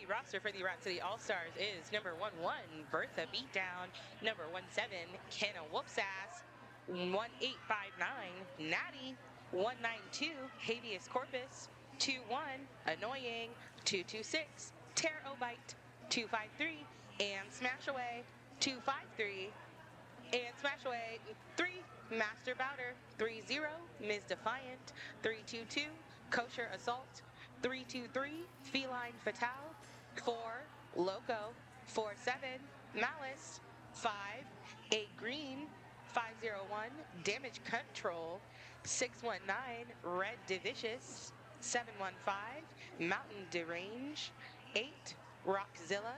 roster for the Rat City All-Stars is number 11, Bertha Beatdown, number 17, Canna Whoopsass, 1859, Natty, 192, Habeas Corpus, 21, Annoying, 226, Terror-Bite, 253, and Smashaway, 253, and Smashaway, 3, Master Bowder, 30, Ms. Defiant, 322, Kosher Assault, 323, Feline Fatale, 4, Loco, 47, Malice, 5, 8 Green, 501, Damage Control, 619, Red deVicious, 715, Mountain Derange, 8, Roczilla,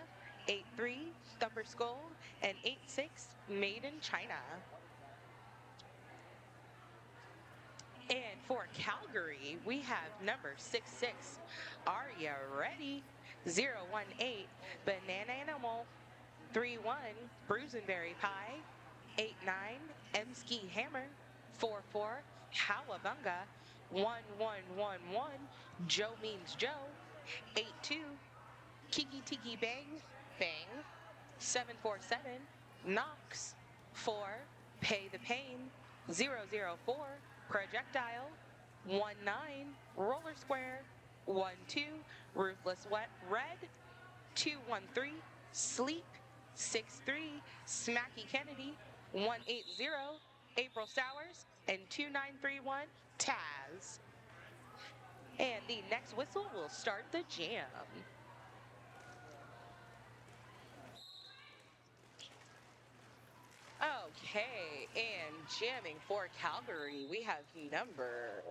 83, Thumper Skull, and 86, Maiden China. And for Calgary, we have number 66, Arya Ready, 018, Bananimal, 31, Bruiseberry Pie, 89, Emsky Hammer, 44, Hawabunga, 1111, Joe Means Joe, 82, Kiki Tiki Bang, 747, Knox, 4, Pay the Pain, 004, Projectile, 19, Rollersquare, 12, Ruthless Red, 213, Sleep, 63, Smackie Kennedy, 180, April Sowers, and 2931, Taz. And the next whistle will start the jam. Okay, and jamming for Calgary, we have number...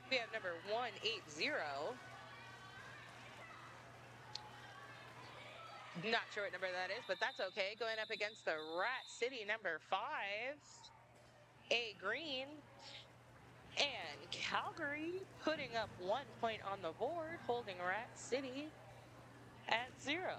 We have number 180. Not sure what number that is, but that's okay. Going up against the Rat City number 5, A Green. And Calgary putting up 1 point on the board, holding Rat City at 0.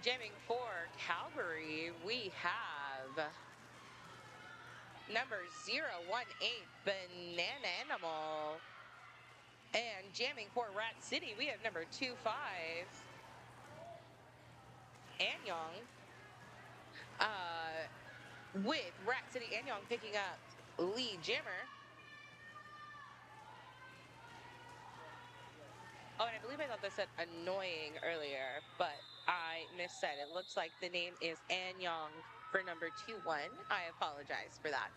Jamming for Calgary, we have number 018, Bananimal. And jamming for Rat City, we have number 25, Annyong. With Rat City Annyong picking up lead jammer. Oh, and I believe I thought this said Annoying earlier, but I missaid. It looks like the name is Annyong for number 21. I apologize for that.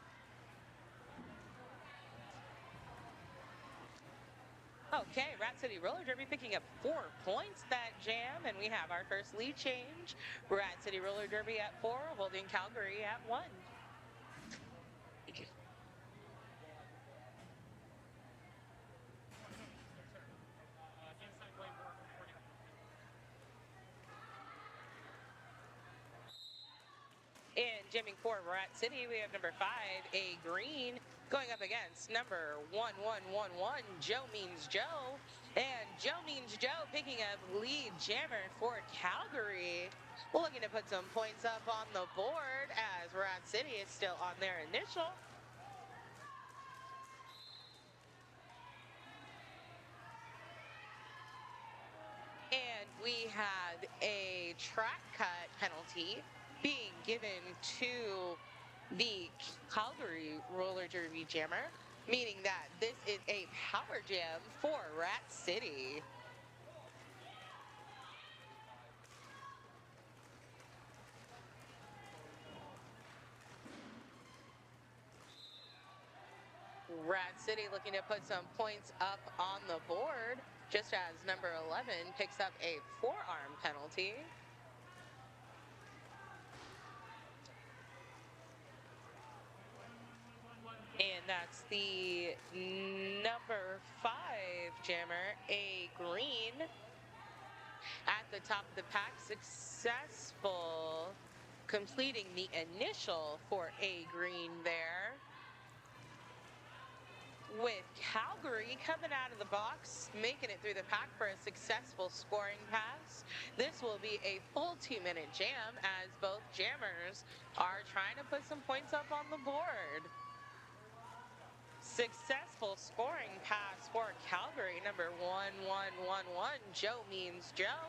Okay, Rat City Roller Derby picking up 4 points that jam, and we have our first lead change. Rat City Roller Derby at 4, holding Calgary at 1. And jamming for Rat City, we have number 5, A Green, going up against number 1111, Joe Means Joe. And Joe Means Joe picking up lead jammer for Calgary. Looking to put some points up on the board as Rat City is still on their initial. And we have a track cut penalty being given to the Calgary Roller Derby jammer, meaning that this is a power jam for Rat City. Rat City looking to put some points up on the board, just as number 11 picks up a forearm penalty. And that's the number 5 jammer, A Green. At the top of the pack, successful, completing the initial for A green there. With Calgary coming out of the box, making it through the pack for a successful scoring pass. This will be a full 2-minute jam as both jammers are trying to put some points up on the board. Successful scoring pass for Calgary, number 1111, Joe Means Joe.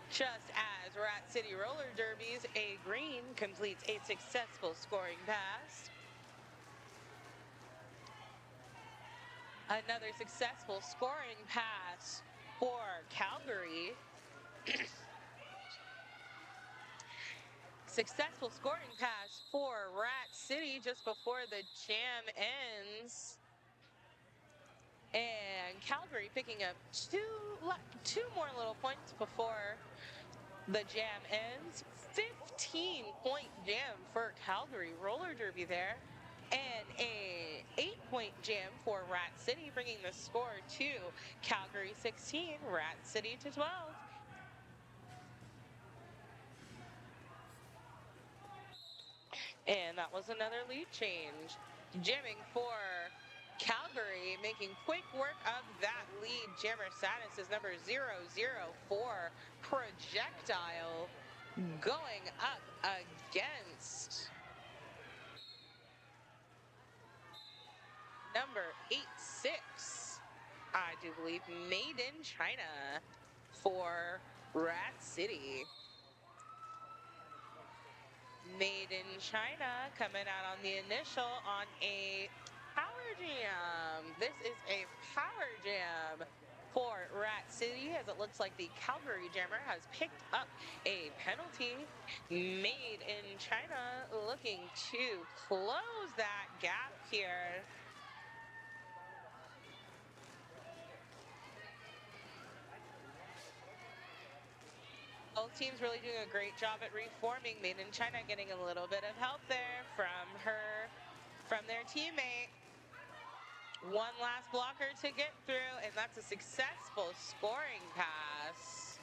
Just as Rat City Roller Derby's A Green completes a successful scoring pass. Another successful scoring pass for Calgary. Successful scoring pass for Rat City just before the jam ends. And Calgary picking up two more little points before the jam ends. 15-point jam for Calgary Roller Derby there. And a 8-point jam for Rat City, bringing the score to Calgary 16, Rat City to 12. And that was another lead change. Jamming for Calgary, making quick work of that lead jammer status is number 004, Projectile, going up against number 86, I do believe, Maiden China for Rat City. Maiden China coming out on the initial on a power jam. This is a power jam for Rat City, as it looks like the Calgary jammer has picked up a penalty. Made in China looking to close that gap here. Both teams really doing a great job at reforming. Maiden China getting a little bit of help there from their teammate. One last blocker to get through, and that's a successful scoring pass.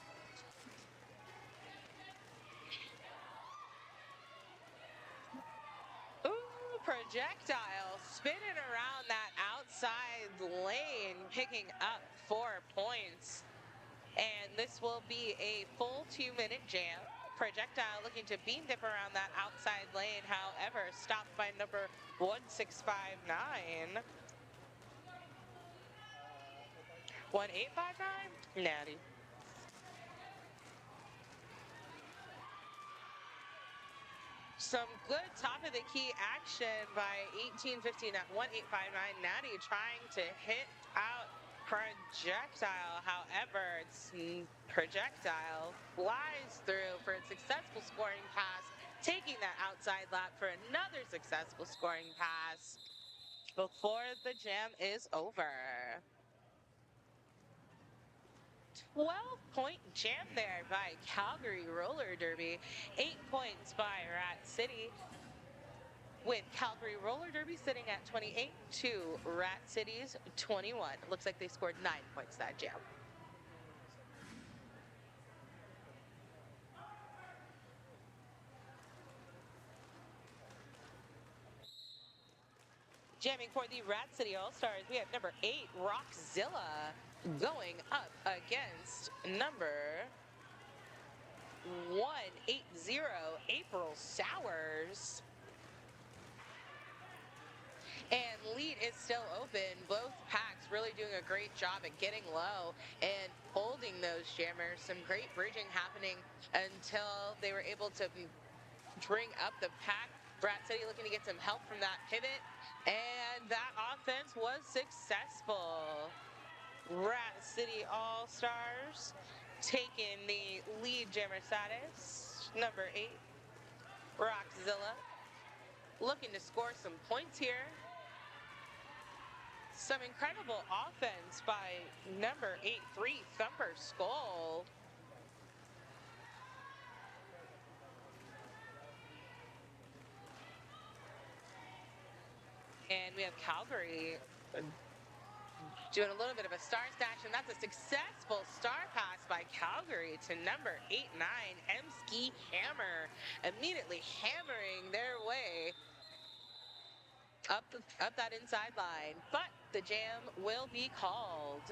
Ooh, Projectile spinning around that outside lane, picking up 4 points. And this will be a full 2-minute jam. Projectile looking to beam dip around that outside lane, however, stopped by number 1659. 1859? Natty. Some good top of the key action by 1859, 1859. Natty trying to hit out Projectile. However, Projectile flies through for a successful scoring pass, taking that outside lap for another successful scoring pass before the jam is over. 12-point jam there by Calgary Roller Derby. 8 points by Rat City, with Calgary Roller Derby sitting at 28 to Rat City's 21. Looks like they scored 9 points that jam. Jamming for the Rat City All-Stars, we have number 8, Roczilla, going up against number 180, April Sours. And lead is still open. Both packs really doing a great job at getting low and holding those jammers. Some great bridging happening until they were able to bring up the pack. Rat City looking to get some help from that pivot, and that offense was successful. Rat City All-Stars taking the lead jammer status. Number 8, Roczilla, looking to score some points here. Some incredible offense by number 83, Thumper Skull. And we have Calgary doing a little bit of a star stash, and that's a successful star pass by Calgary to number 8-9, Emsky Hammer, immediately hammering their way up that inside line. But the jam will be called.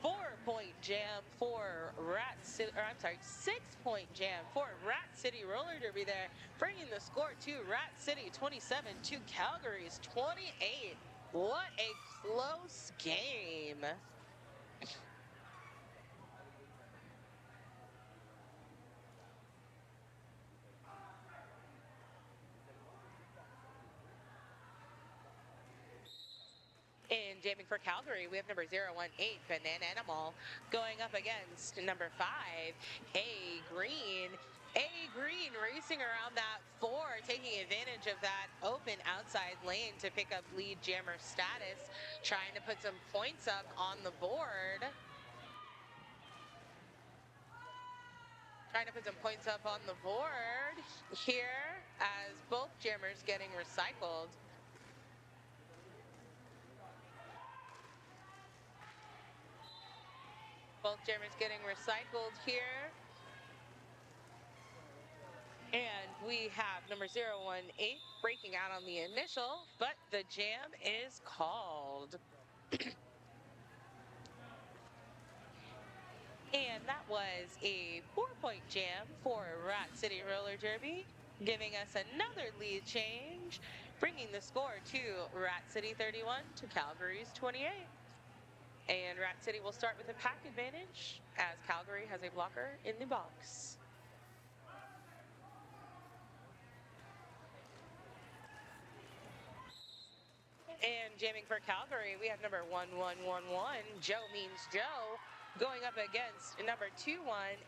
4-point jam for Rat City, or I'm sorry, 6-point jam for Rat City Roller Derby there, bringing the score to Rat City 27 to Calgary's 28. What a close game. In jamming for Calgary, we have number 018, Bananimal, going up against number 5, A Green. A Green racing around that 4, taking advantage of that open outside lane to pick up lead jammer status, trying to put some points up on the board. Trying to put some points up on the board here as both jammers getting recycled. Both jammers getting recycled here. And we have number 018 breaking out on the initial, but the jam is called. And that was a 4-point jam for Rat City Roller Derby, giving us another lead change, bringing the score to Rat City 31 to Calgary's 28. And Rat City will start with a pack advantage as Calgary has a blocker in the box. And jamming for Calgary, we have number 1111, Joe Means Joe, going up against number 21,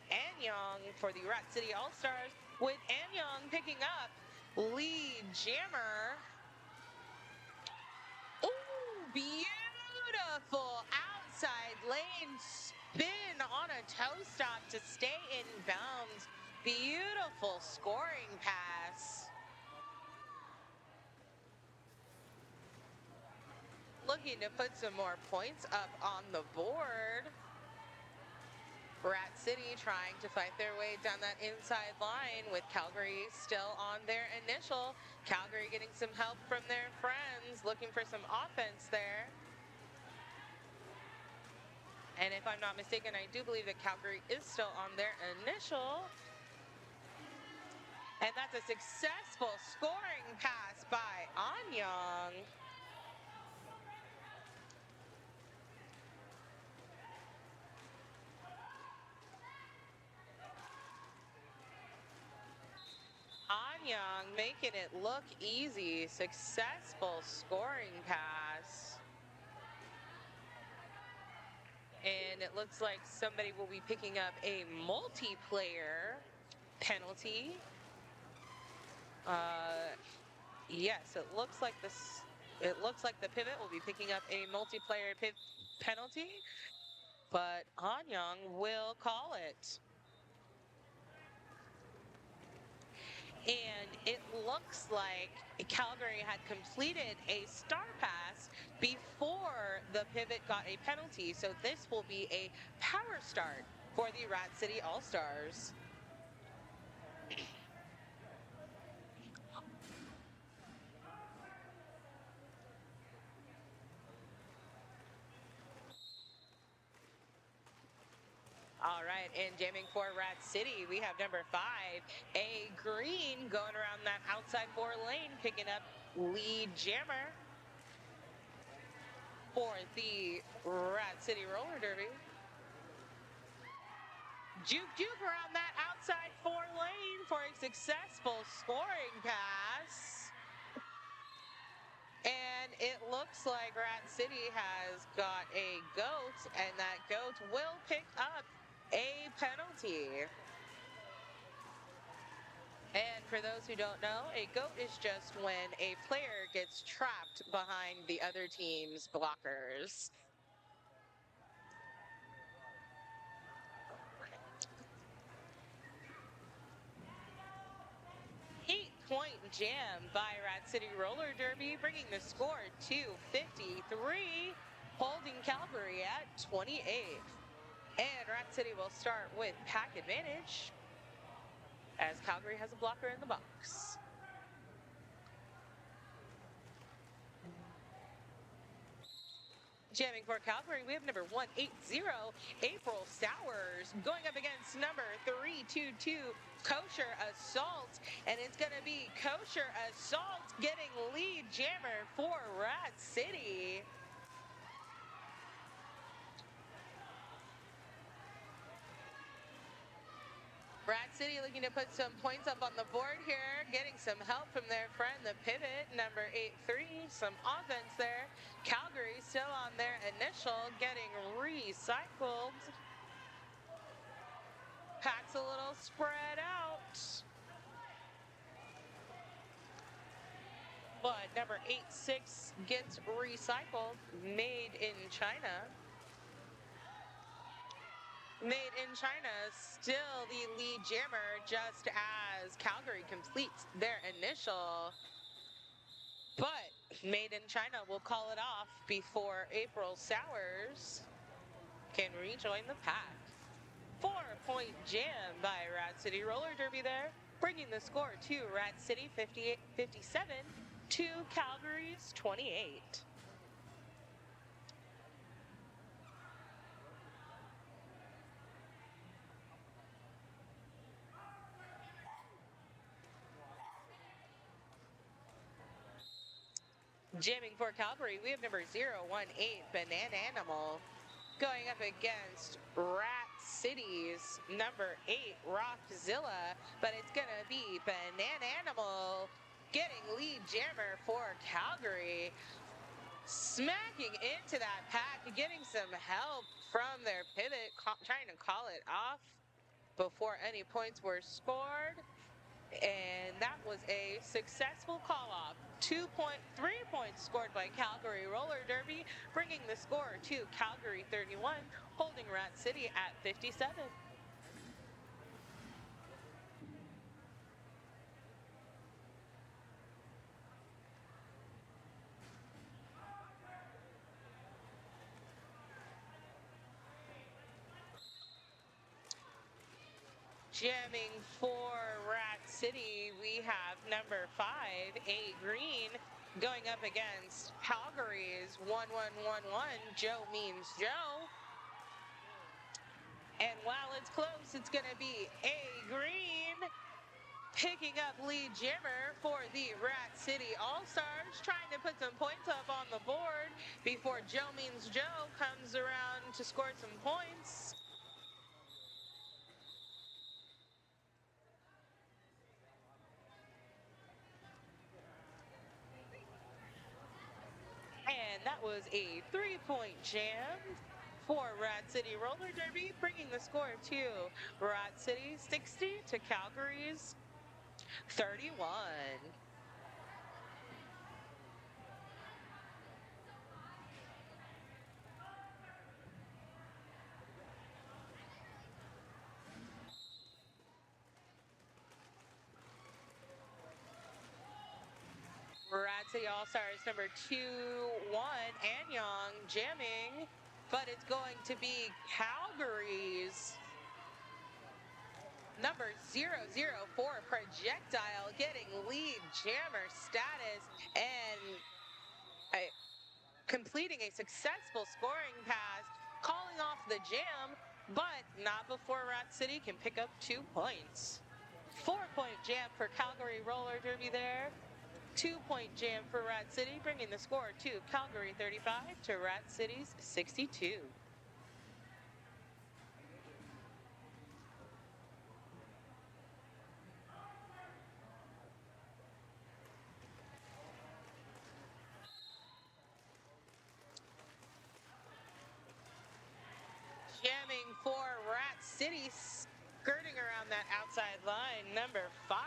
Annyong for the Rat City All-Stars, with Annyong picking up lead jammer. Ooh, beautiful outside lane spin on a toe stop to stay in bounds. Beautiful scoring pass. Looking to put some more points up on the board. Rat City trying to fight their way down that inside line with Calgary still on their initial. Calgary getting some help from their friends, looking for some offense there. And if I'm not mistaken, I do believe that Calgary is still on their initial. And that's a successful scoring pass by Annyong. Annyong making it look easy. Successful scoring pass. And it looks like somebody will be picking up a multiplayer penalty. Yes, it looks like the pivot will be picking up a multiplayer penalty, but Annyong will call it. And it looks like Calgary had completed a star pass before the pivot got a penalty. So this will be a power start for the Rat City All-Stars. All right, and jamming for Rat City, we have number 5, A Green, going around that outside 4 lane, picking up lead jammer for the Rat City Roller Derby. Juke around that outside 4 lane for a successful scoring pass. And it looks like Rat City has got a goat, and that goat will pick up a penalty. And for those who don't know, a goat is just when a player gets trapped behind the other team's blockers. Eight-point jam by Rat City Roller Derby, bringing the score to 53, holding Calgary at 28. And Rat City will start with pack advantage, as Calgary has a blocker in the box. Jamming for Calgary, we have number 180, April Sowers, going up against number 322, Kosher Assault. And it's going to be Kosher Assault getting lead jammer for Rat City. Rat City looking to put some points up on the board here, getting some help from their friend, the pivot, number 83, some offense there. Calgary still on their initial, getting recycled. Pack's a little spread out. But number 86 gets recycled, Made in China. Made in China, still the lead jammer, just as Calgary completes their initial. But Made in China will call it off before April Sowers can rejoin the pack. 4-point jam by Rat City Roller Derby there, bringing the score to Rat City 57 to Calgary's 28. Jamming for Calgary, we have number 018, Bananimal, going up against Rat City's number 8, Roczilla, but it's going to be Bananimal getting lead jammer for Calgary, smacking into that pack, getting some help from their pivot, trying to call it off before any points were scored. And that was a successful call-off. 3 points scored by Calgary Roller Derby, bringing the score to Calgary 31, holding Rat City at 57. Jamming for Rat City, we have number 5, A Green, going up against Calgary's 1111, Joe Means Joe. And while it's close, it's going to be A Green picking up lead jammer for the Rat City All-Stars, trying to put some points up on the board before Joe Means Joe comes around to score some points. And that was a 3-point jam for Rat City Roller Derby, bringing the score to Rat City 60 to Calgary's 31. Rat City All-Stars number 2-1, Annyong jamming, but it's going to be Calgary's number 004, Projectile, getting lead jammer status and completing a successful scoring pass, calling off the jam, but not before Rat City can pick up 2 points. 4-point jam for Calgary Roller Derby there. 2-point jam for Rat City, bringing the score to Calgary 35 to Rat City's 62. Jamming for Rat City, skirting around that outside line, number 5,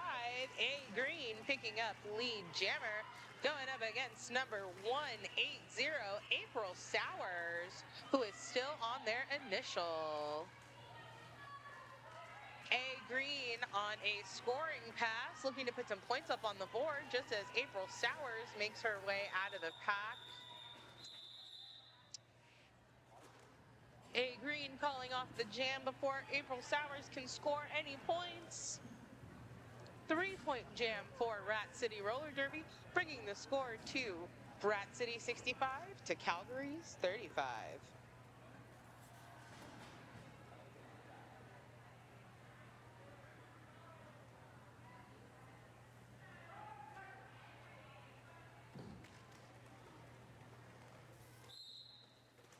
A Green picking up lead jammer, going up against number 180, April Sowers, who is still on their initial. A Green on a scoring pass, looking to put some points up on the board just as April Sowers makes her way out of the pack. A Green calling off the jam before April Sowers can score any points. 3-point jam for Rat City Roller Derby, bringing the score to Rat City 65 to Calgary's 35.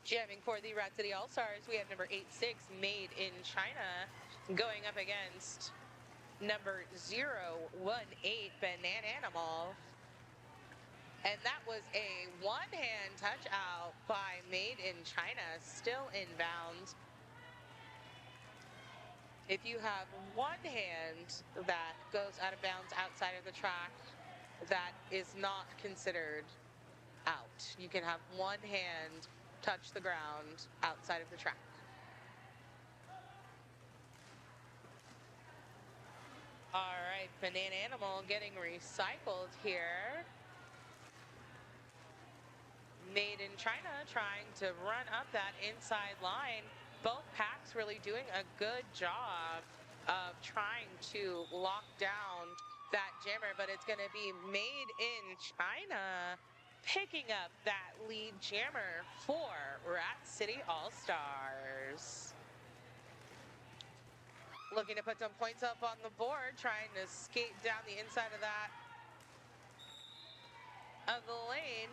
Jamming for the Rat City All-Stars, we have number 86, Maiden China, going up against number 018, Bananimal. And that was a one-hand touch out by Maiden China, still inbound. If you have one hand that goes out of bounds outside of the track, that is not considered out. You can have one hand touch the ground outside of the track. All right, Bananimal getting recycled here. Maiden China trying to run up that inside line. Both packs really doing a good job of trying to lock down that jammer, but it's going to be Made in China picking up that lead jammer for Rat City All-Stars. Looking to put some points up on the board, trying to skate down the inside of that of the lane.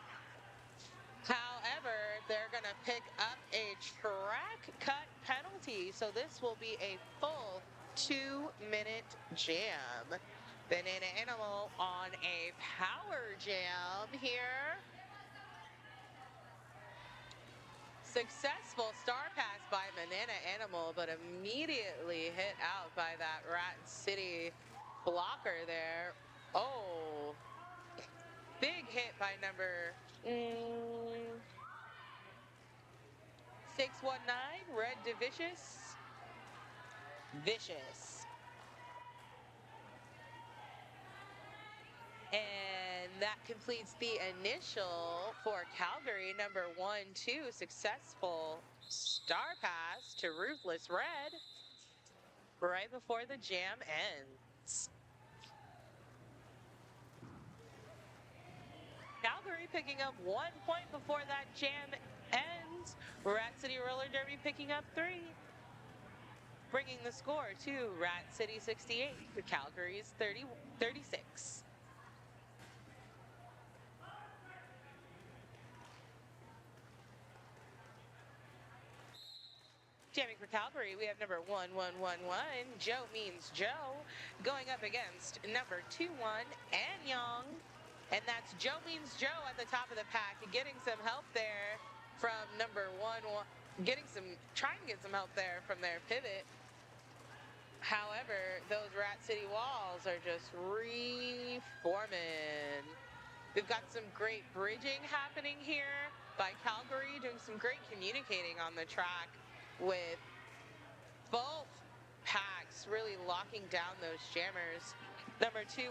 However, they're going to pick up a track cut penalty, so this will be a full 2-minute jam. Bananimal on a power jam here. Successful star pass by Bananimal, but immediately hit out by that Rat City blocker there. Oh, big hit by number 619, Red deVicious. Vicious. And that completes the initial for Calgary, number 1-2, successful star pass to Ruthless Red right before the jam ends. Calgary picking up 1 point before that jam ends. Rat City Roller Derby picking up 3. Bringing the score to Rat City 68 to Calgary's 36. Jamming for Calgary, we have number 1111, Joe Means Joe, going up against number 21, Annyong. And that's Joe Means Joe at the top of the pack, getting some help there from number 1, trying to get some help there from their pivot. However, those Rat City walls are just reforming. We've got some great bridging happening here by Calgary, doing some great communicating on the track with both packs really locking down those jammers. Number 21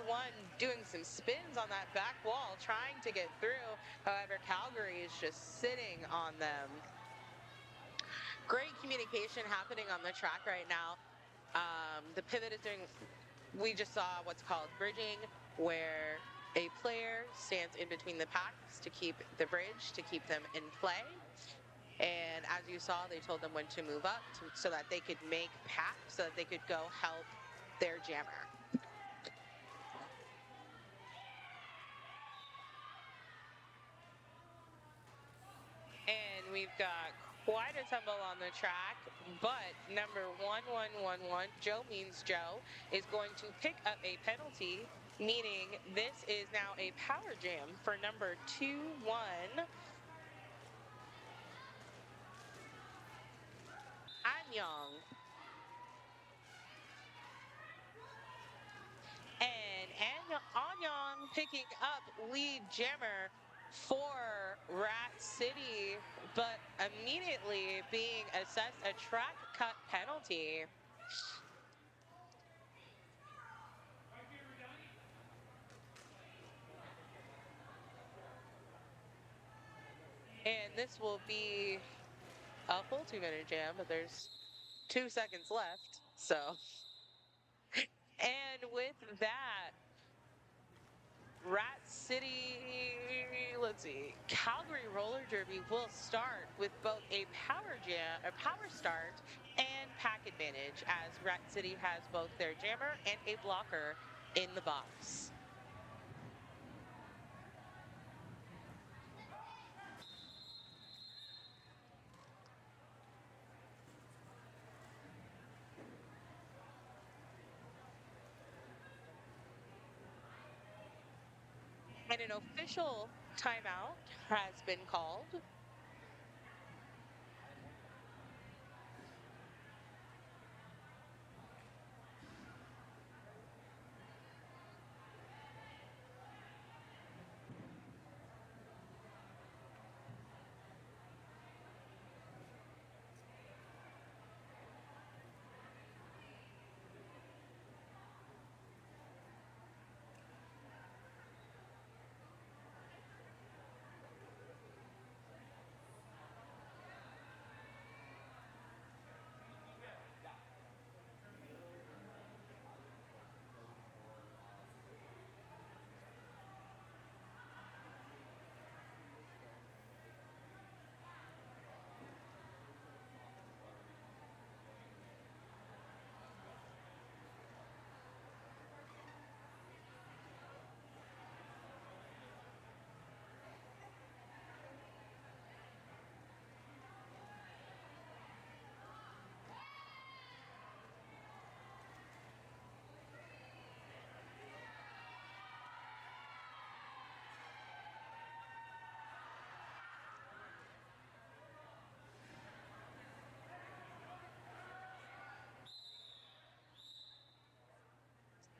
doing some spins on that back wall, trying to get through. However, Calgary is just sitting on them. Great communication happening on the track right now. The pivot is doing, we just saw what's called bridging, where a player stands in between the packs to keep the bridge, to keep them in play. And as you saw, they told them when to move up so that they could make packs, so that they could go help their jammer. And we've got quite a tumble on the track, but number 1111, Joe Means Joe, is going to pick up a penalty, meaning this is now a power jam for number 21. Annyong. And Annyong picking up lead jammer for Rat City, but immediately being assessed a track cut penalty. And this will be a full 2-minute jam, but there's 2 seconds left. So, and with that, Rat City, let's see, Calgary Roller Derby will start with both a power start and pack advantage, as Rat City has both their jammer and a blocker in the box. And an official timeout has been called.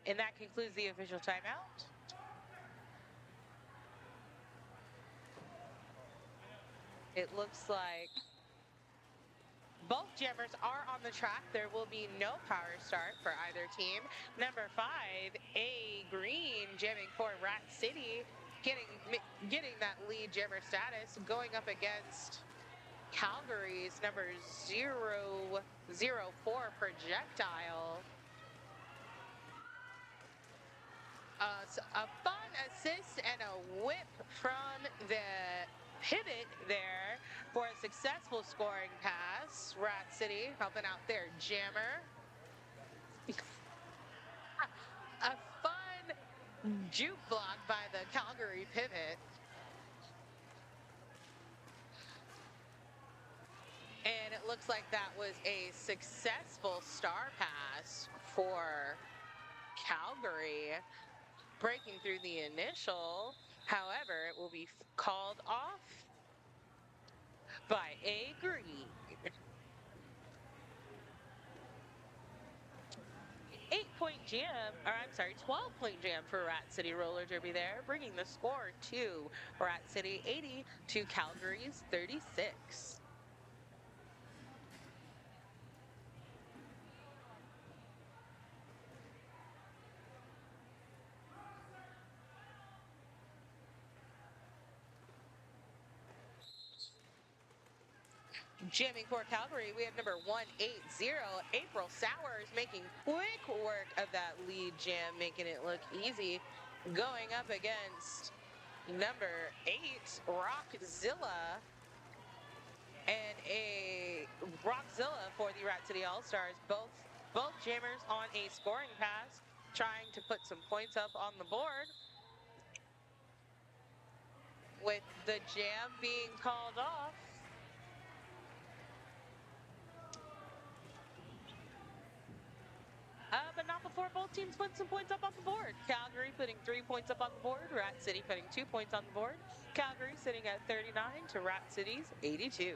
And that concludes the official timeout. It looks like both jammers are on the track. There will be no power start for either team. Number 5, A Green, jamming for Rat City, getting that lead jammer status, going up against Calgary's number 004 Projectile. A fun assist and a whip from the pivot there for a successful scoring pass. Rat City helping out their jammer. A fun juke block by the Calgary pivot. And it looks like that was a successful star pass for Calgary, breaking through the initial. However, it will be called off by A Green. 8-point jam, or I'm sorry, 12-point jam for Rat City Roller Derby there, bringing the score to Rat City 80 to Calgary's 36. Jamming for Calgary, we have number 180, April Sowers, making quick work of that lead jam, making it look easy. Going up against number 8, Roczilla, and a Roczilla for the Rat City All-Stars. Both jammers on a scoring pass, trying to put some points up on the board. With the jam being called off. But not before both teams put some points up on the board. Calgary putting 3 points up on the board. Rat City putting 2 points on the board. Calgary sitting at 39 to Rat City's 82.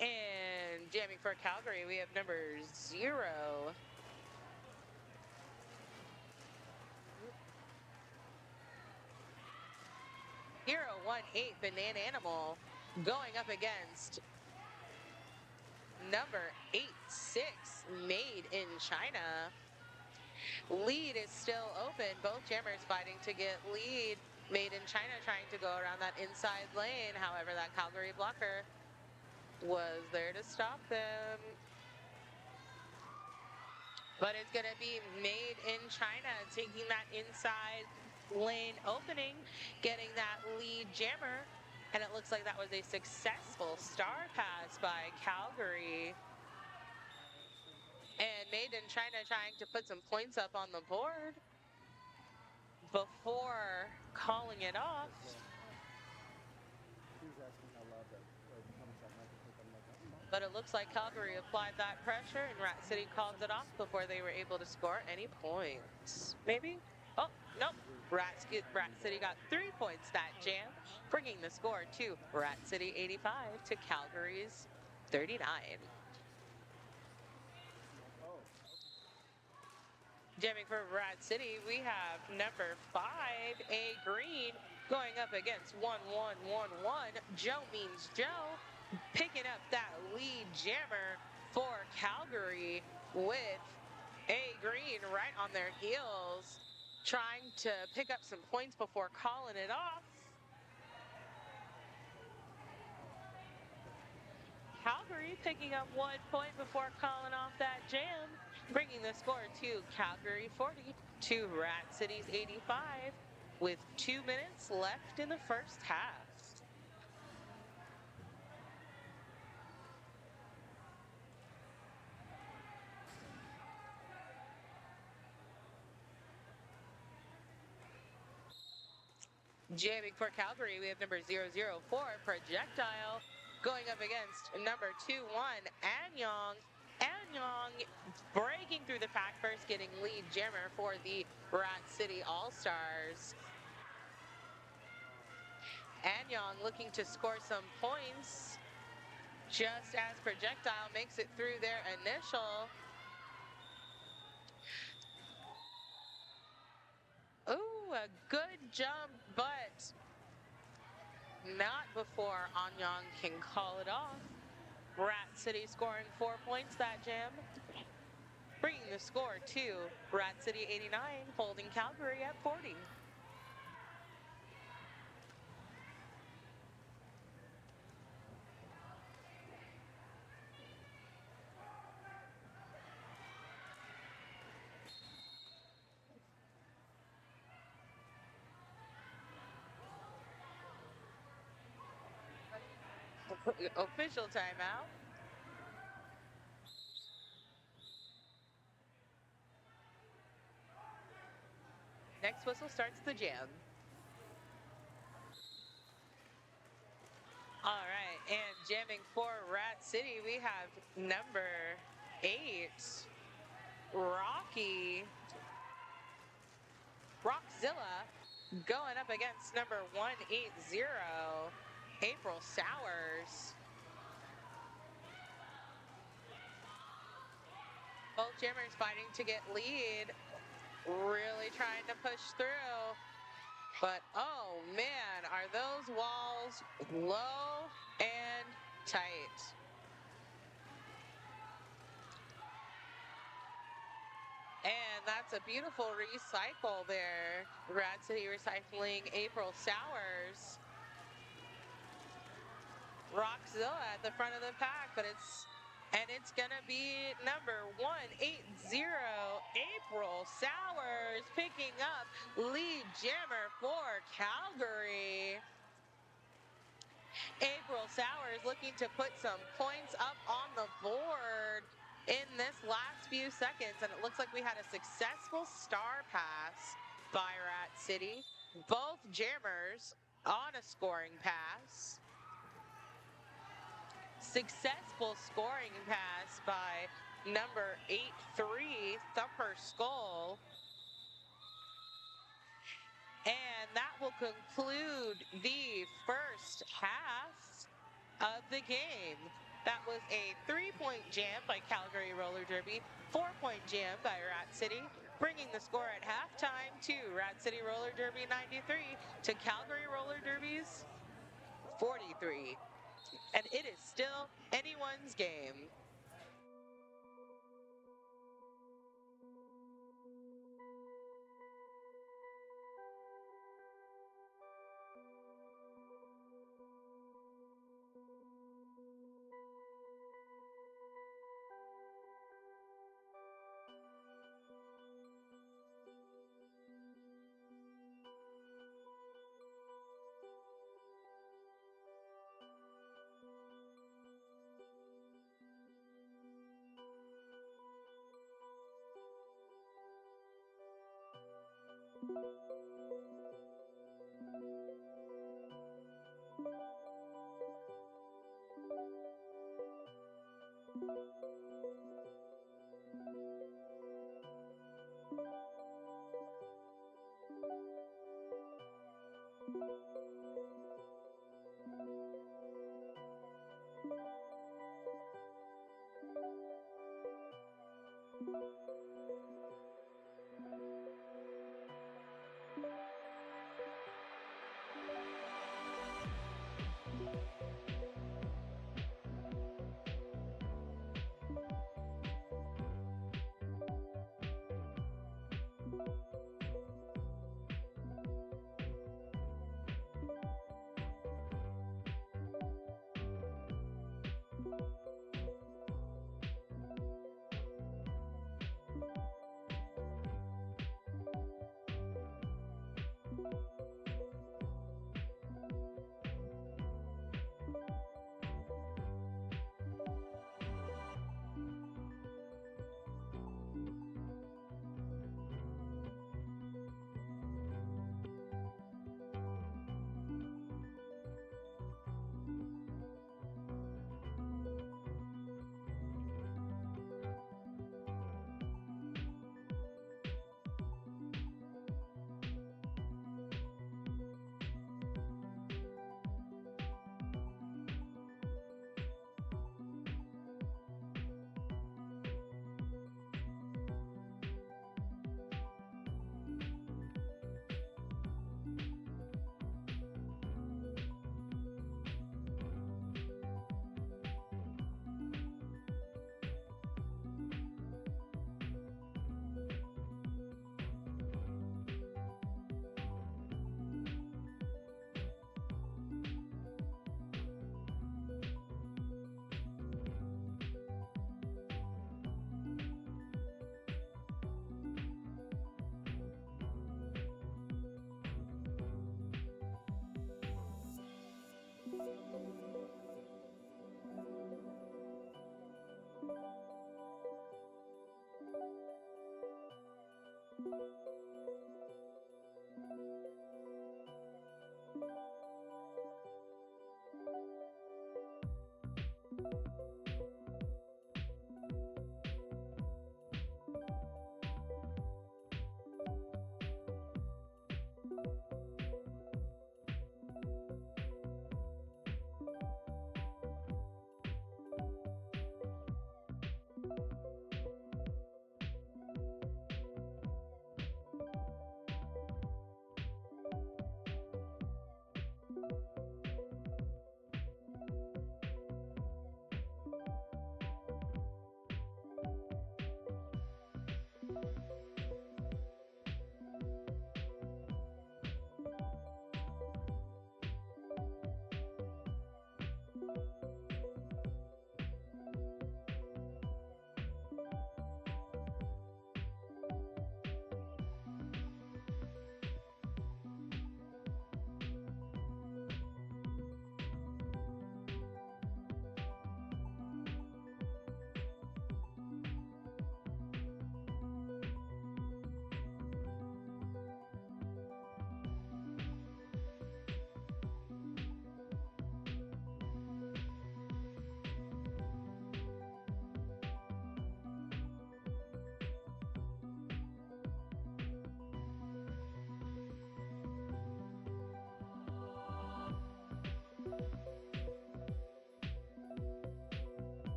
And jamming for Calgary, we have number 0. 018 Bananimal going up against number 8-6, Maiden China. Lead is still open. Both jammers fighting to get lead. Maiden China trying to go around that inside lane. However, that Calgary blocker was there to stop them. But it's going to be Made in China taking that inside lane opening, getting that lead jammer. And it looks like that was a successful star pass by Calgary. And Made in China trying to put some points up on the board before calling it off. But it looks like Calgary applied that pressure and Rat City called it off before they were able to score any points. Maybe? Oh, nope. Rat City got 3 points that jam, bringing the score to Rat City 85 to Calgary's 39. Jamming for Rat City, we have number 5, A Green, going up against 1111, Joe Means Joe, picking up that lead jammer for Calgary with A Green right on their heels, trying to pick up some points before calling it off. Calgary picking up 1 point before calling off that jam, bringing the score to Calgary 40 to Rat City's 85 with 2 minutes left in the first half. Jamming for Calgary, we have number 004, Projectile, going up against number 21, Annyong. Annyong breaking through the pack first, getting lead jammer for the Rat City All-Stars. Annyong looking to score some points just as Projectile makes it through their initial. Ooh, a good jump, but not before Annyong can call it off. Rat City scoring 4 points that jam, bringing the score to Rat City 89, holding Calgary at 40. Official timeout. Next whistle starts the jam. All right, and jamming for Rat City, we have number 8, Roczilla, going up against number 180, April Sowers. Both jammers fighting to get lead, really trying to push through. But oh man, are those walls low and tight. And that's a beautiful recycle there. Rat City recycling April Sowers. Roczilla at the front of the pack, but it's gonna be number 180, April Sowers, picking up lead jammer for Calgary. April Sowers looking to put some points up on the board in this last few seconds, and it looks like we had a successful star pass by Rat City. Both jammers on a scoring pass. Successful scoring pass by number 83, Thumper Skull. And that will conclude the first half of the game. That was a 3-point jam by Calgary Roller Derby, 4-point jam by Rat City, bringing the score at halftime to Rat City Roller Derby 93 to Calgary Roller Derby's 43. And it is still anyone's game.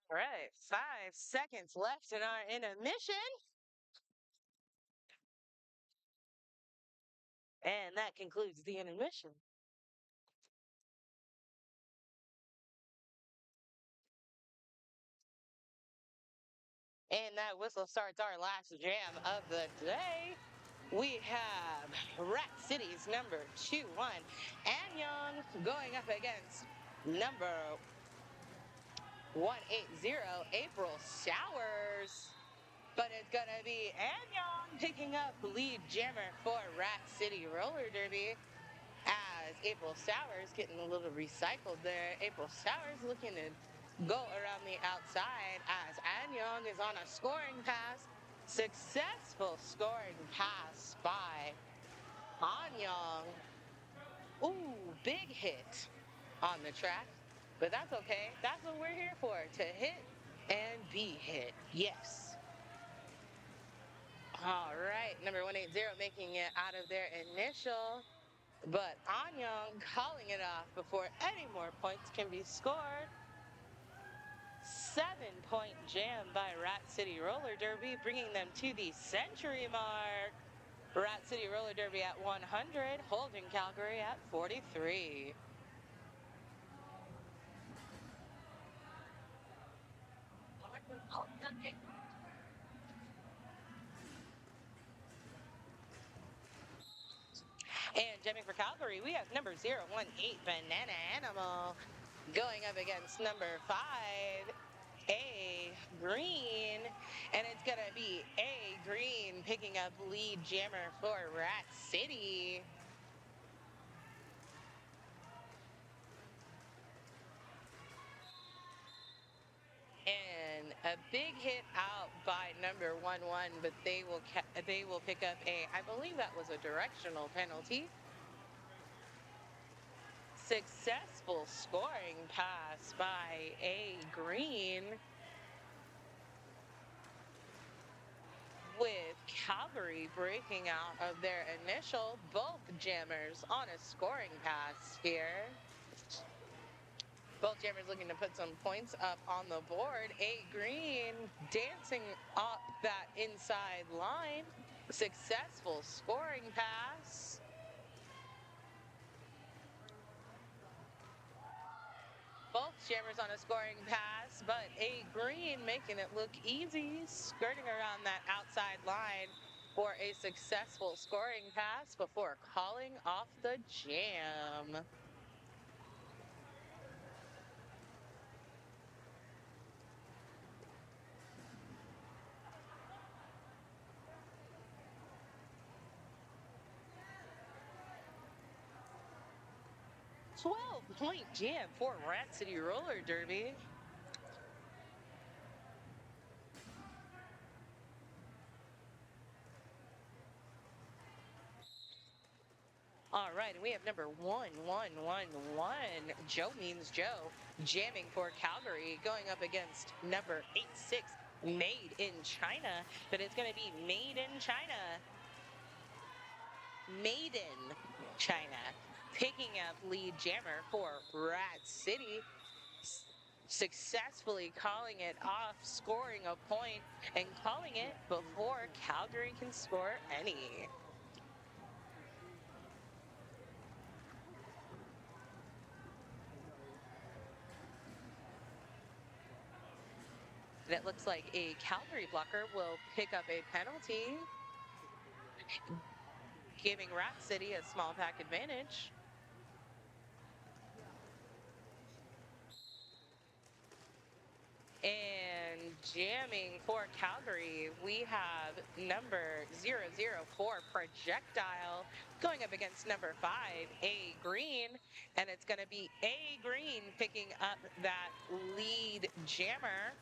All right, 5 seconds left in our intermission. And that concludes the intermission. And that whistle starts our last jam of the day. We have Rat City's number 2-1, Annyong, going up against number 180, April Showers. But it's going to be Annyong picking up lead jammer for Rat City Roller Derby as April Showers getting a little recycled there. April Showers looking to go around the outside as Annyong is on a scoring pass. Successful scoring pass by Annyong. Ooh, big hit on the track. But that's okay. That's what we're here for, to hit and be hit. Yes. All right, number 180 making it out of their initial, but Annyong calling it off before any more points can be scored. 7-point jam by Rat City Roller Derby, bringing them to the century mark. Rat City Roller Derby at 100, holding Calgary at 43. And jamming for Calgary, we have number 018, Bananimal, going up against number 5, A Green. And it's going to be A Green picking up lead jammer for Rat City. And a big hit out by number 11, but they will pick up I believe that was a directional penalty. Successful scoring pass by A Green, with Calgary breaking out of their initial, both jammers on a scoring pass here. Both jammers looking to put some points up on the board. A Green dancing up that inside line. Successful scoring pass. Both jammers on a scoring pass, but A Green making it look easy, skirting around that outside line for a successful scoring pass before calling off the jam. "12-point jam for Rat City Roller Derby. All right, and we have number 1111, Joe Means Joe, jamming for Calgary, going up against number 86, Made in China. But it's going to be Made in China. Maiden China picking up lead jammer for Rat City, successfully calling it off, scoring a point, and calling it before Calgary can score any. And it looks like a Calgary blocker will pick up a penalty, giving Rat City a small pack advantage. And jamming for Calgary, we have number 004, Projectile, going up against number 5, A Green. And it's going to be A Green picking up that lead jammer,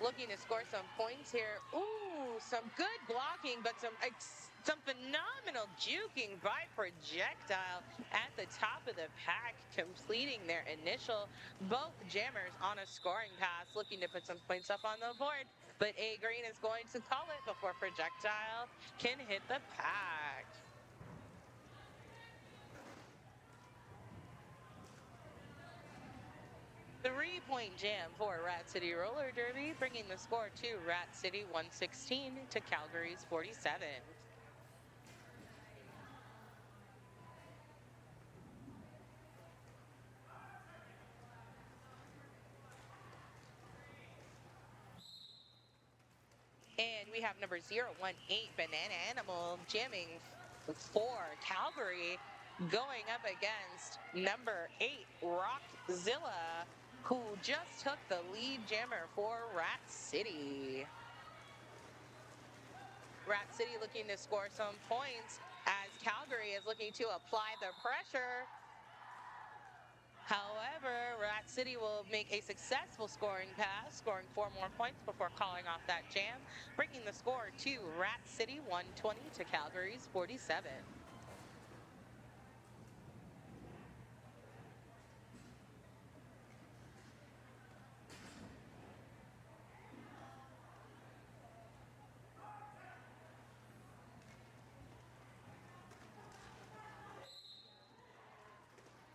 looking to score some points here. Ooh, some good blocking, but some phenomenal juking by Projectile at the top of the pack, completing their initial. Both jammers on a scoring pass, looking to put some points up on the board. But A Green is going to call it before Projectile can hit the pack. 3-point jam for Rat City Roller Derby, bringing the score to Rat City 116 to Calgary's 47. And we have number 018, Bananimal, jamming for Calgary, going up against number 8, Roczilla, who just took the lead jammer for Rat City. Rat City looking to score some points as Calgary is looking to apply the pressure. However, Rat City will make a successful scoring pass, scoring 4 more points before calling off that jam, bringing the score to Rat City 120 to Calgary's 47.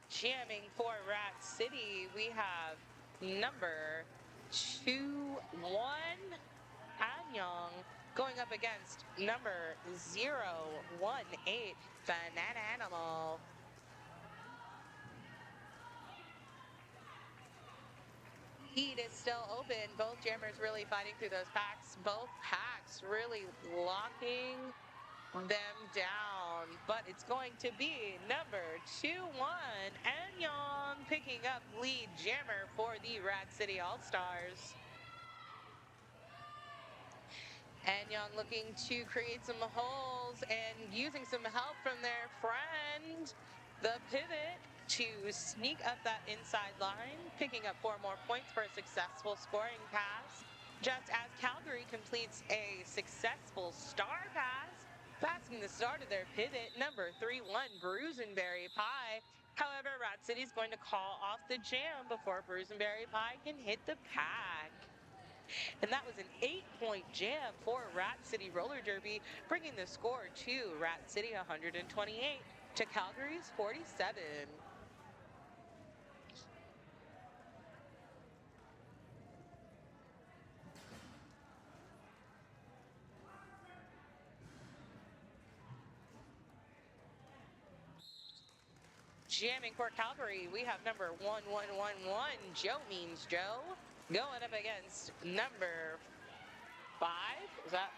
Jamming for Rat City, we have number 21, Annyong, going up against number 018, Bananimal. Heat is still open. Both jammers really fighting through those packs. Both packs really locking them down. But it's going to be number 21, Annyong, picking up lead jammer for the Rat City All-Stars. Annyong looking to create some holes and using some help from their friend, the pivot, to sneak up that inside line, picking up 4 more points for a successful scoring pass. Just as Calgary completes a successful star pass, passing the start of their pivot, number 31, Bruiseberry Pie. However, Rat City is going to call off the jam before Bruiseberry Pie can hit the pack. And that was an 8-point jam for Rat City Roller Derby, bringing the score to Rat City 128 to Calgary's 47. Jamming for Calgary, we have number 1111, Joe Means Joe, going up against number 5. Is that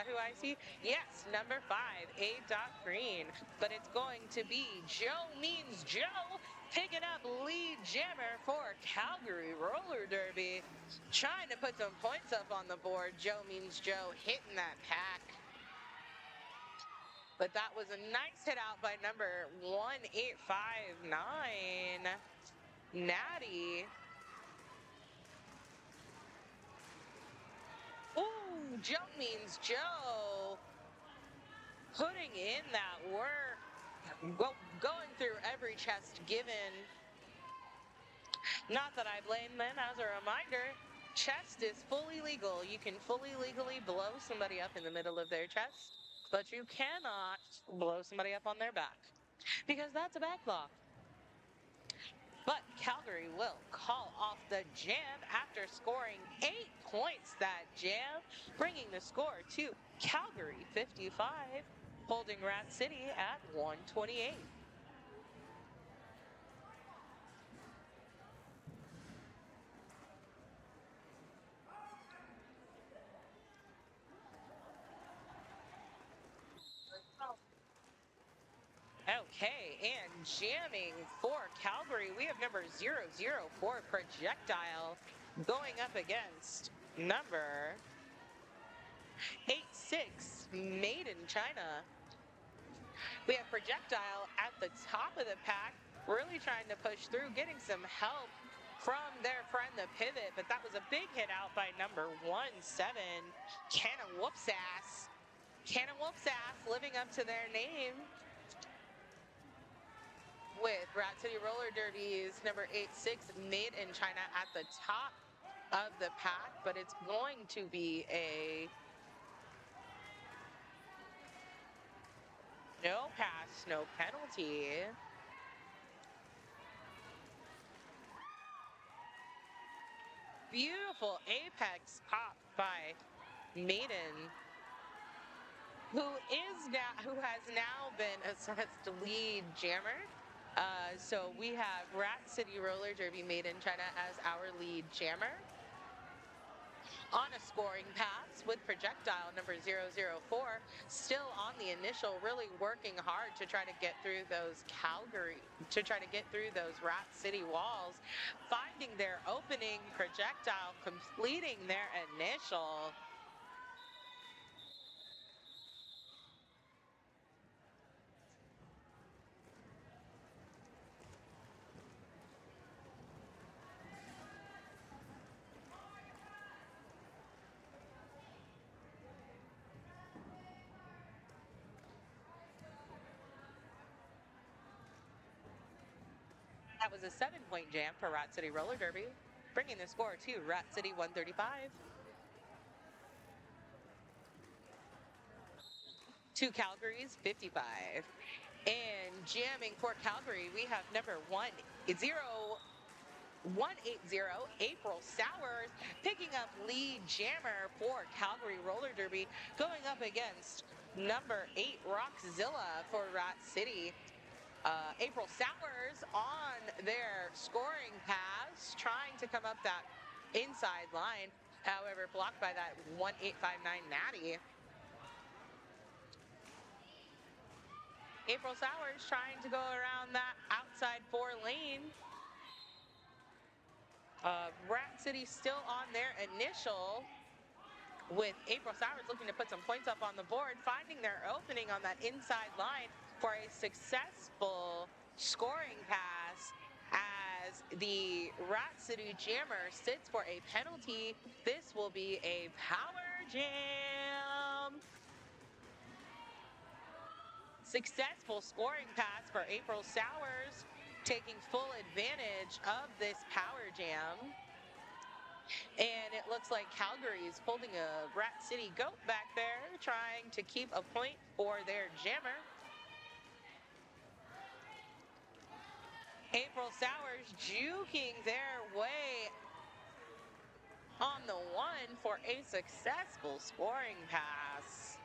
who I see? Yes, number 5, A. Green. But it's going to be Joe Means Joe picking up lead jammer for Calgary Roller Derby. Trying to put some points up on the board. Joe Means Joe hitting that pack. But that was a nice hit out by number 1859, Natty. Ooh, Joe Means Joe putting in that work, going through every chest given. Not that I blame them. As a reminder, chest is fully legal. You can fully legally blow somebody up in the middle of their chest, but you cannot blow somebody up on their back because that's a backlock. But Calgary will call off the jam after scoring 8 points that jam, bringing the score to Calgary 55, holding Rat City at 128. Okay, and jamming for Calgary, we have number 004, Projectile, going up against number 86, Maiden China. We have Projectile at the top of the pack, really trying to push through, getting some help from their friend, the pivot, but that was a big hit out by number 17, Canna Whoopsass. Canna Whoopsass living up to their name with Rat City Roller Derby's number 86, Maiden China at the top of the pack, but it's going to be a no pass, no penalty. beautiful apex pop by Maiden, who has now been assessed lead jammer. So we have Rat City Roller Derby Maiden China as our lead jammer. On a scoring pass with Projectile number 004, still on the initial, really working hard to try to get through those Rat City walls, finding their opening. Projectile completing their initial. That was a 7-point jam for Rat City Roller Derby, bringing the score to Rat City 135. To Calgary's 55. And jamming for Calgary, we have number 180, April Sowers, picking up lead jammer for Calgary Roller Derby, going up against number 8, Roczilla for Rat City. April Sowers on their scoring pass, trying to come up that inside line, however, blocked by that 1859 Natty. April Sowers trying to go around that outside 4 lane. Rat City still on their initial, with April Sowers looking to put some points up on the board, finding their opening on that inside line for a successful scoring pass as the Rat City Jammer sits for a penalty. This will be a power jam. Successful scoring pass for April Sowers, taking full advantage of this power jam. And it looks like Calgary is holding a Rat City goat back there, trying to keep a point for their jammer. April Sowers juking their way on the one for a successful scoring pass.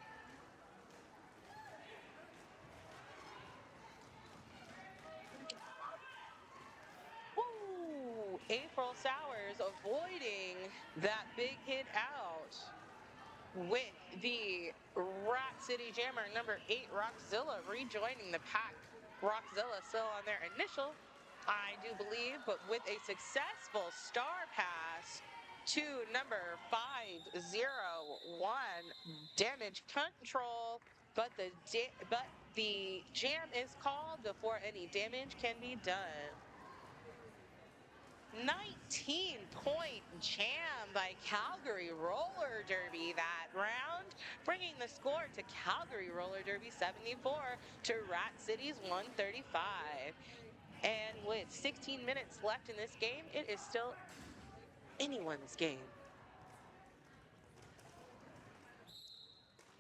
Woo! April Sowers avoiding that big hit out with the Rat City Jammer number 8, Roczilla, rejoining the pack. Roczilla still on their initial, I do believe, but with a successful star pass to number 501, damage control, but the jam is called before any damage can be done. 19-point jam by Calgary Roller Derby that round, bringing the score to Calgary Roller Derby 74 to Rat City's 135. And with 16 minutes left in this game, it is still anyone's game.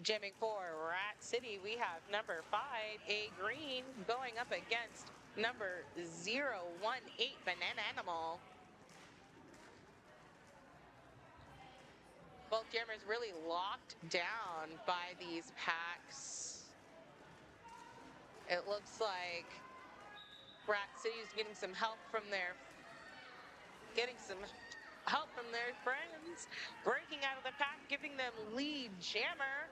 Jamming for Rat City, we have number 5, A Green, going up against number 018, Bananimal. Both jammers really locked down by these packs. It looks like Rat City's getting some help from their friends, breaking out of the pack, giving them lead jammer.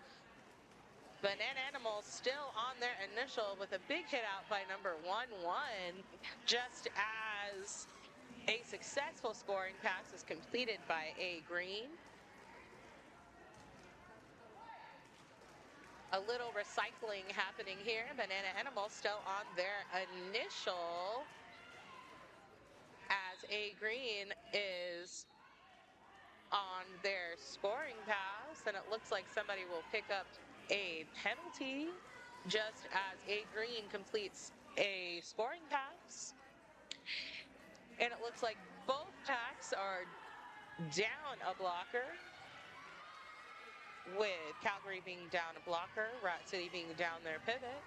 Bananimal still on their initial with a big hit out by number 11, just as a successful scoring pass is completed by A Green. A little recycling happening here. Bananimal still on their initial as A Green is on their scoring pass, and it looks like somebody will pick up a penalty just as A Green completes a scoring pass. And it looks like both packs are down a blocker, with Calgary being down a blocker, Rat City being down their pivot.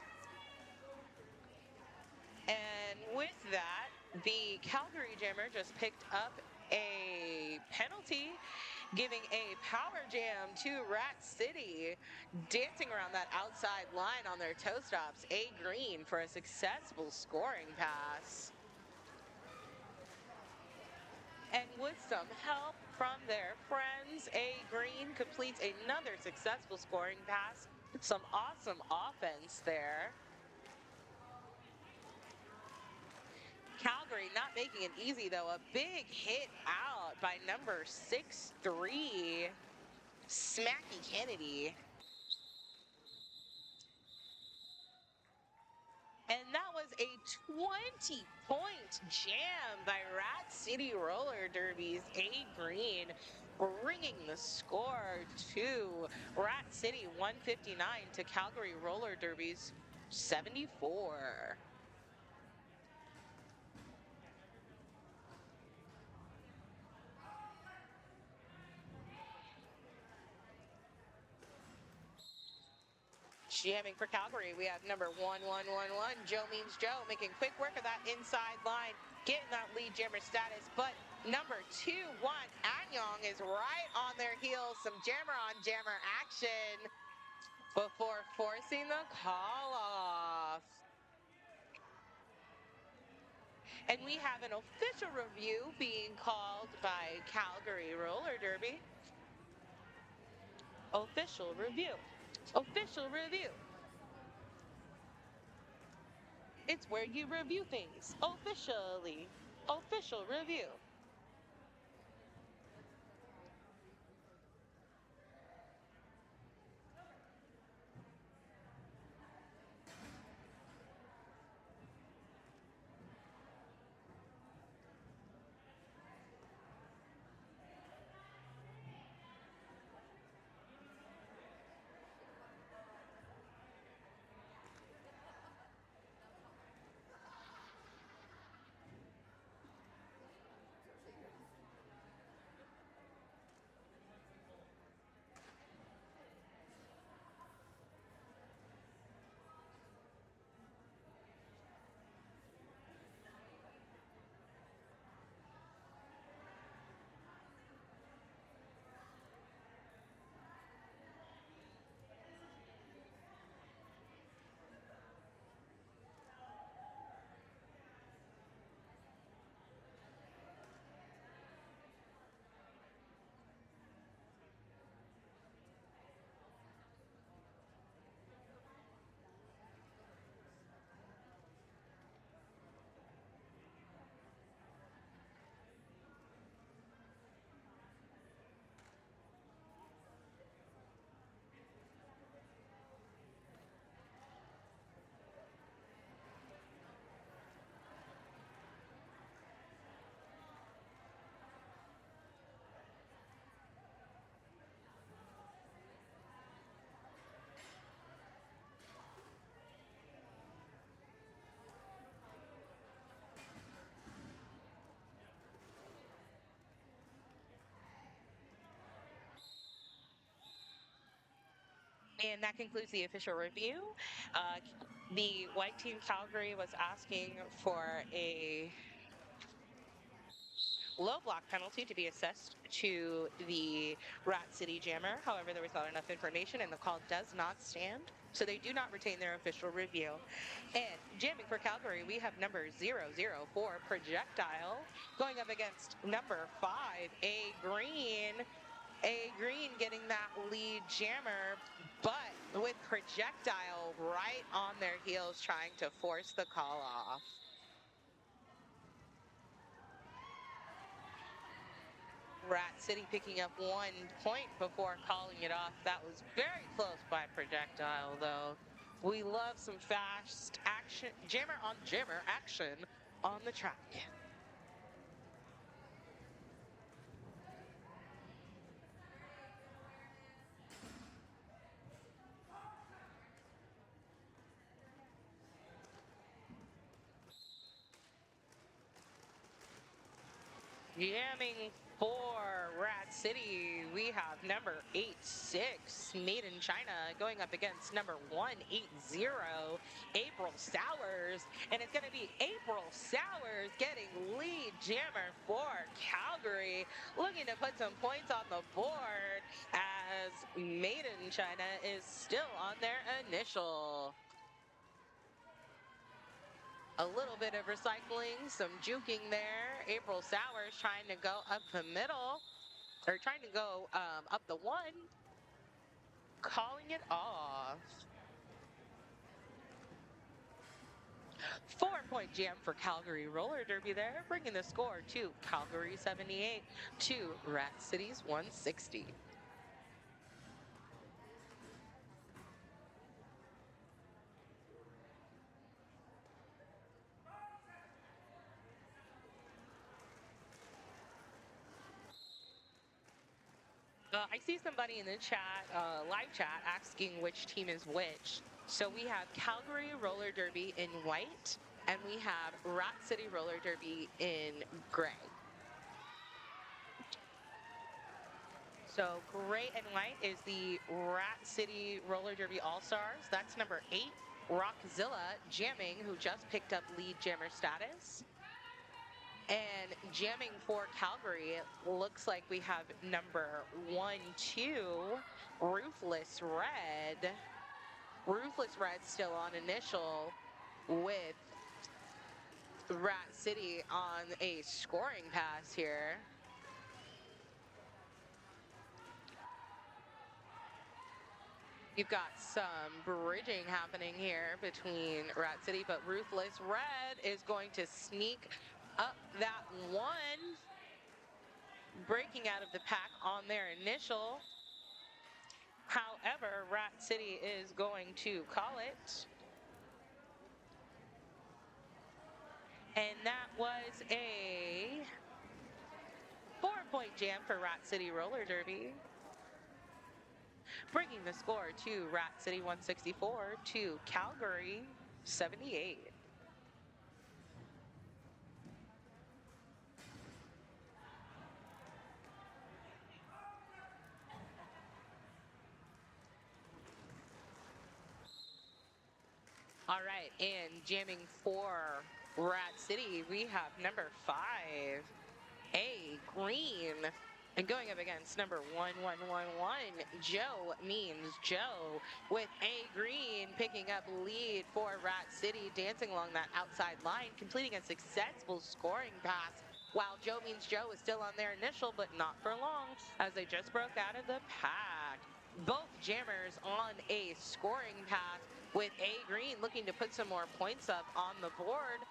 And with that, the Calgary Jammer just picked up a penalty, giving a power jam to Rat City, dancing around that outside line on their toe stops. A green for a successful scoring pass. And with some help from their friends, A green completes another successful scoring pass. Some awesome offense there. Calgary not making it easy, though. A big hit out by number 6'3", Smackie Kennedy. And that was a 20-point jam by Rat City Roller Derby's A Green, bringing the score to Rat City 159 to Calgary Roller Derby's 74. Jamming for Calgary, we have number 1111, Joe Means Joe, making quick work of that inside line, getting that lead jammer status, but number 21, Annyong, is right on their heels. Some jammer on jammer action before forcing the call off. And we have an official review being called by Calgary Roller Derby. Official review. Official review. It's where you review things officially. Official review. And that concludes the official review. The white team Calgary was asking for a low block penalty to be assessed to the Rat City Jammer. However, there was not enough information and the call does not stand. So they do not retain their official review. And jamming for Calgary, we have number 004, Projectile, going up against number 5, A Green. A Green getting that lead jammer, but with Projectile right on their heels trying to force the call off. Rat City picking up 1 point before calling it off. That was very close by Projectile, though. We love some fast action, jammer on jammer action on the track. Jamming For Rat City, we have number 86, Maiden China, going up against number 180, April Sowers. And it's going to be April Sowers getting lead jammer for Calgary, looking to put some points on the board as Maiden China is still on their initial. A little bit of recycling, some juking there. April Sowers trying to go up the middle, or trying to go up the one, calling it off. 4-point jam for Calgary roller derby there, bringing the score to Calgary 78 to Rat City's 160. I see somebody in the chat, live chat, asking which team is which. So we have Calgary Roller Derby in white, and we have Rat City Roller Derby in gray. So gray and white is the Rat City Roller Derby All-Stars. That's number 8, Roczilla jamming, who just picked up lead jammer status. And jamming for Calgary, it looks like we have number 1, 2, Ruthless Red. Ruthless Red still on initial with Rat City on a scoring pass here. You've got some bridging happening here between Rat City, but Ruthless Red is going to sneak up that one, breaking out of the pack on their initial. However, Rat City is going to call it. And that was a 4-point jam for Rat City Roller Derby, bringing the score to Rat City 164 to Calgary 78. All right, and jamming for Rat City, we have number 5, A Green. And going up against number 1111, Joe Means Joe, with A Green picking up lead for Rat City, dancing along that outside line, completing a successful scoring pass, while Joe Means Joe is still on their initial, but not for long, as they just broke out of the pack. Both jammers on a scoring path, with A Green looking to put some more points up on the board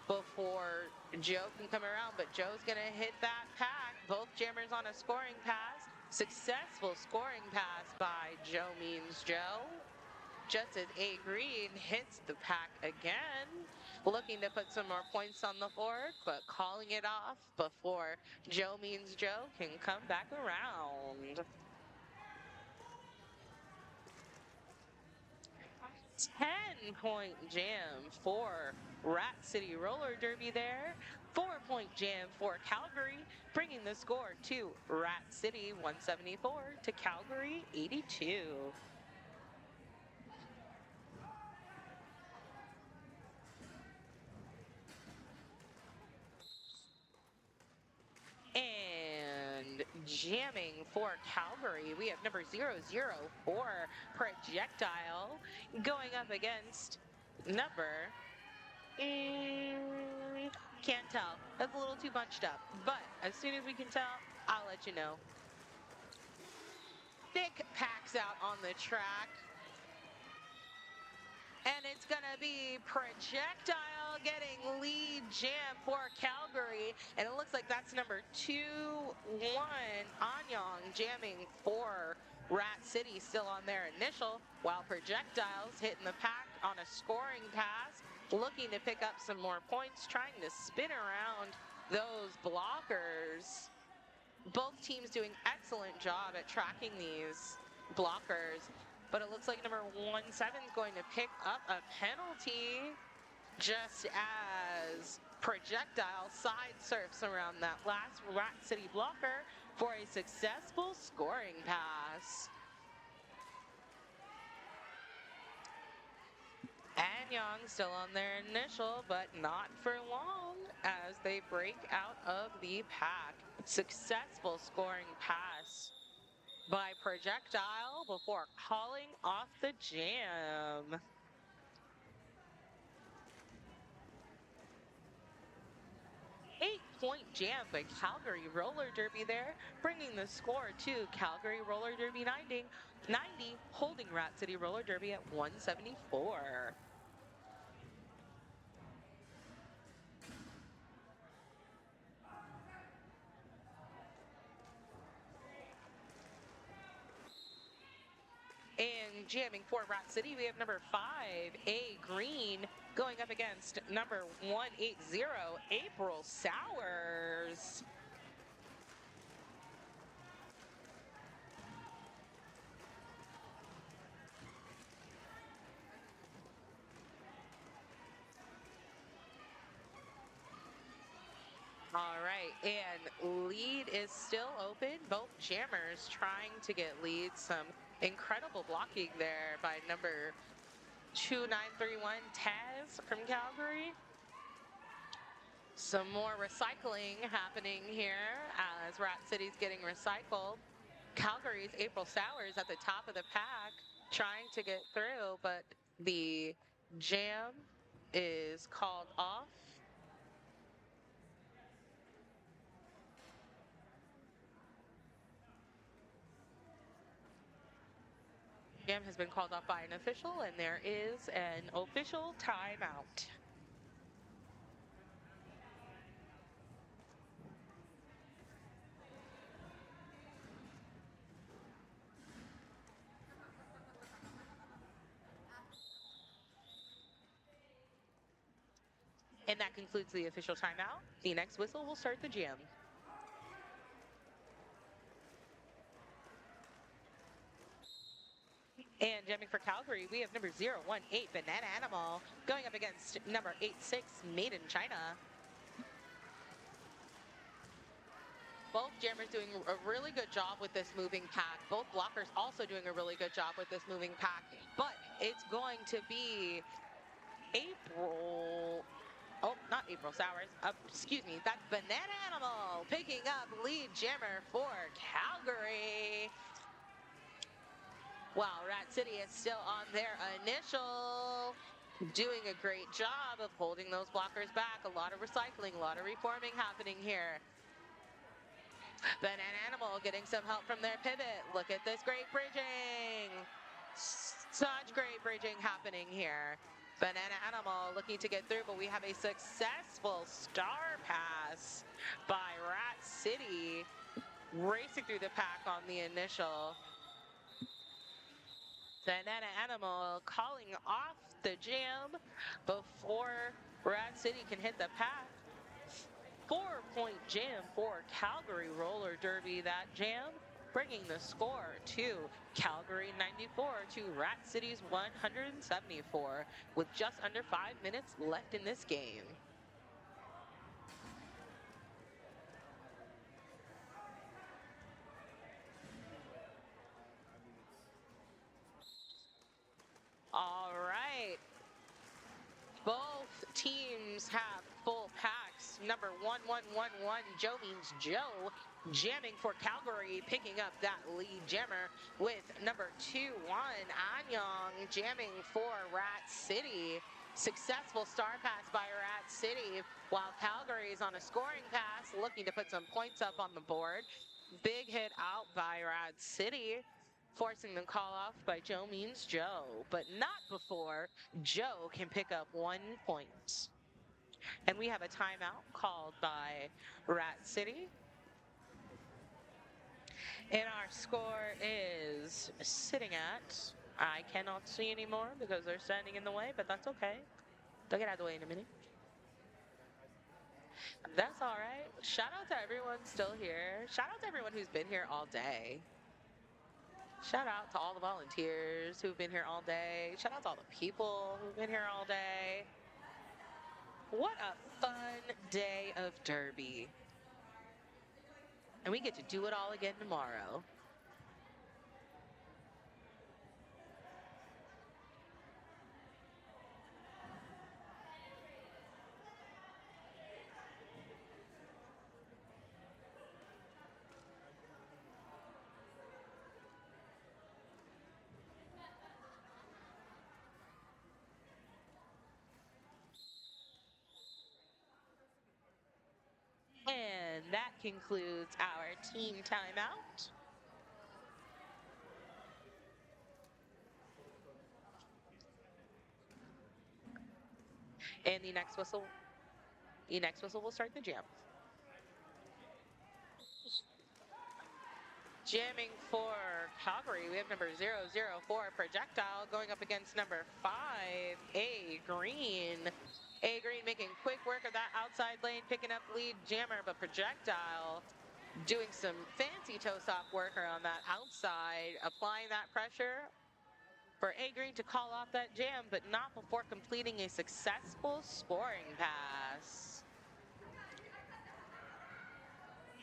before Joe can come around, but Joe's going to hit that pack. Both jammers on a scoring pass. Successful scoring pass by Joe Means Joe. Just as A Green hits the pack again, looking to put some more points on the board, but calling it off before Joe Means Joe can come back around. 10-point jam for Rat City Roller Derby there. 4-point jam for Calgary, bringing the score to Rat City 174 to Calgary 82. And jamming for Calgary, we have number 004, Projectile, going up against number... can't tell. That's a little too bunched up. But as soon as we can tell, I'll let you know. Thick packs out on the track. And it's going to be Projectile getting lead jam for Calgary. And it looks like that's number 2-1, Annyong jamming for Rat City, still on their initial, while Projectile's hitting the pack on a scoring pass, looking to pick up some more points, trying to spin around those blockers. Both teams doing excellent job at tracking these blockers. But it looks like number 17 is going to pick up a penalty. just as Projectile side surfs around that last Rat City blocker for a successful scoring pass. Annyong still on their initial, but not for long as they break out of the pack. Successful scoring pass by Projectile before calling off the jam. 8-point jam by Calgary Roller Derby there, bringing the score to Calgary Roller Derby 90, holding Rat City Roller Derby at 174. And jamming for Rat City, we have number 5, A Green, going up against number 180, April Sours. All right, and lead is still open. Both jammers trying to get leads. Some incredible blocking there by number 2931 Taz from Calgary. Some more recycling happening here as Rat City's getting recycled. Calgary's April Sours at the top of the pack trying to get through, but the jam is called off. Jam has been called off by an official, and there is an official timeout. And that concludes the official timeout. The next whistle will start the jam. And jamming for Calgary, we have number 018, Bananimal, going up against number 86, Maiden China. Both jammers doing a really good job with this moving pack. Both blockers also doing a really good job with this moving pack. But it's going to be April... Oh, not April Sours. Excuse me. That's Bananimal picking up lead jammer for Calgary. Wow, Rat City is still on their initial, doing a great job of holding those blockers back. A lot of recycling, a lot of reforming happening here. Bananimal getting some help from their pivot. Look at this great bridging. Such great bridging happening here. Bananimal looking to get through, but we have a successful star pass by Rat City, racing through the pack on the initial. Bananimal calling off the jam before Rat City can hit the pack. 4-point jam for Calgary Roller Derby, that jam, bringing the score to Calgary 94 to Rat City's 174 with just under 5 minutes left in this game. All right. Both teams have full packs. Number 1111, Joe Means Joe, jamming for Calgary, picking up that lead jammer with number 21, Annyong, jamming for Rat City. Successful star pass by Rat City, while Calgary is on a scoring pass, looking to put some points up on the board. Big hit out by Rat City, forcing the call off by Joe Means Joe, but not before Joe can pick up 1 point. And we have a timeout called by Rat City. And our score is sitting at, I cannot see anymore because they're standing in the way, but that's okay. They'll get out of the way in a minute. That's all right. Shout out to everyone still here. Shout out to everyone who's been here all day. Shout out to all the volunteers who've been here all day. Shout out to all the people who've been here all day. What a fun day of Derby. And we get to do it all again tomorrow. And that concludes our team timeout. And the next whistle will start the jam. Jamming for Calgary, we have number 004 Projectile going up against number 5 A Green. A Green making quick work of that outside lane, picking up lead jammer, but Projectile doing some fancy toe-stop work on that outside, applying that pressure for A Green to call off that jam, but not before completing a successful scoring pass.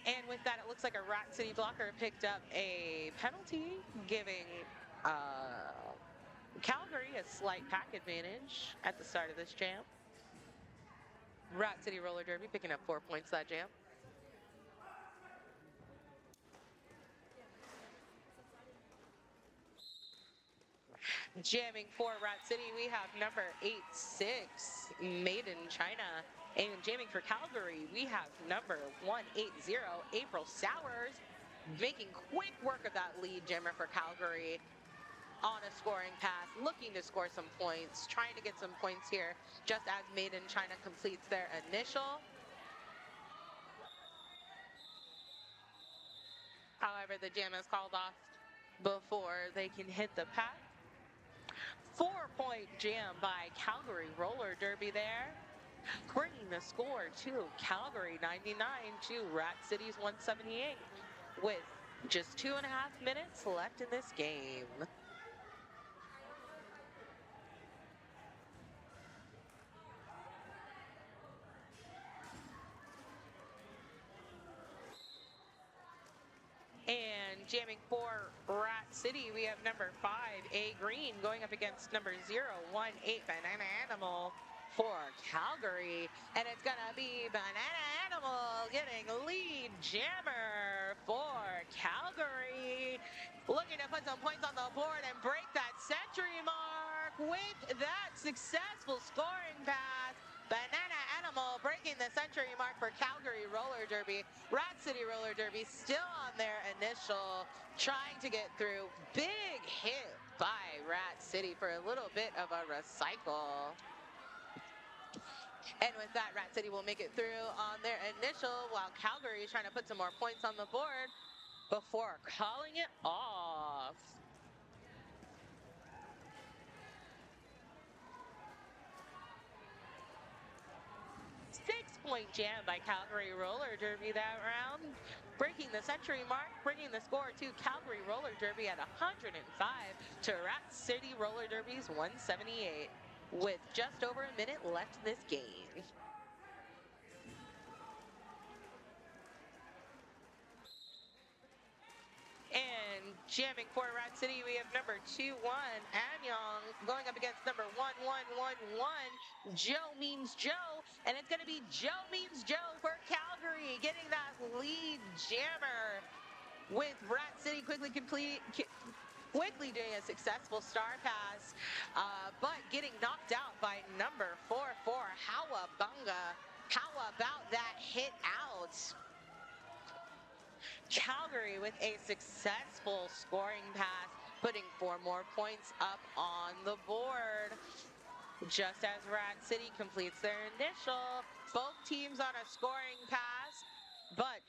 And with that, it looks like a Rat City blocker picked up a penalty, giving Calgary a slight pack advantage at the start of this jam. Rat City Roller Derby picking up 4 points that jam. Jamming for Rat City, we have number 86 Maiden China. And jamming for Calgary, we have number 180 April Sowers, making quick work of that lead jammer for Calgary on a scoring pass, looking to score some points, trying to get some points here just as Maiden China completes their initial. However, the jam is called off before they can hit the pack. 4-point jam by Calgary Roller Derby there, bringing the score to Calgary 99 to Rat City's 178 with just 2.5 minutes left in this game. And jamming for Rat City, we have number 5 A Green going up against number 018 Bananimal for Calgary, and it's gonna be Bananimal getting lead jammer for Calgary, looking to put some points on the board and break that century mark with that successful scoring pass. Bananimal breaking the century mark for Calgary Roller Derby. Rat City Roller Derby still on their initial, trying to get through. Big hit by Rat City for a little bit of a recycle. And with that, Rat City will make it through on their initial, while Calgary is trying to put some more points on the board before calling it off. 6-point jam by Calgary Roller Derby that round, breaking the century mark, bringing the score to Calgary Roller Derby at 105 to Rat City Roller Derby's 178 with just over a minute left in this game. And jamming for Rat City, we have number 21 Annyong going up against number 1111 Joe Means Joe, and it's going to be Joe Means Joe for Calgary getting that lead jammer, with Rat City quickly doing a successful star pass, but getting knocked out by number 44 Hawabunga. How about that hit out? Calgary with a successful scoring pass, putting 4 more points up on the board. Just as Rat City completes their initial, both teams on a scoring pass, but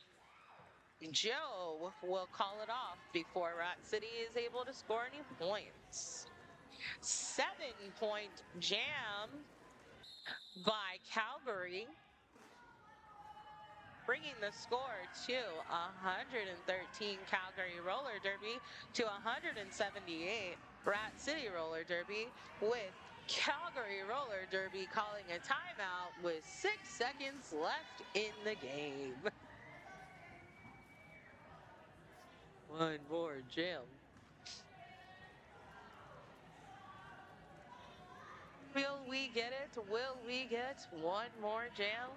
Joe will call it off before Rat City is able to score any points. 7-point jam by Calgary, bringing the score to 113 Calgary Roller Derby to 178 Rat City Roller Derby, with Calgary Roller Derby calling a timeout with 6 seconds left in the game. One more jam. Will we get it? Will we get one more jam?